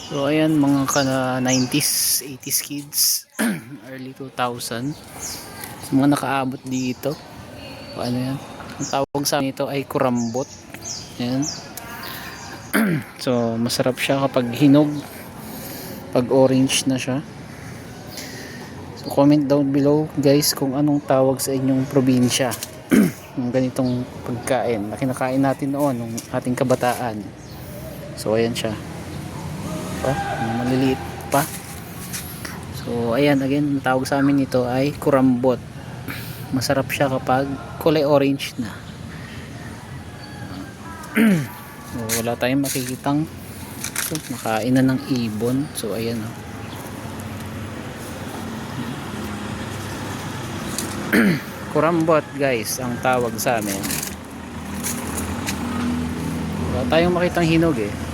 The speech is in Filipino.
So ayan mga 90s, 80s kids, early 2000. So, mga nakaabot dito. O, ano yan? Ang tawag sa amin ito ay kurambot. Ayan. So masarap siya kapag hinog, pag orange na siya. So comment down below guys kung anong tawag sa inyong probinsya ng ganitong pagkain na kinakain natin noon nung ating kabataan. So ayan siya. Maliliit pa. So ayan, again, ang tawag sa amin ito ay kurambot. Masarap siya kapag kulay orange na. So, wala tayong makikitang makain na ng ibon. So ayan o. Kurambot guys ang tawag sa amin. Wala tayong makitang hinog eh.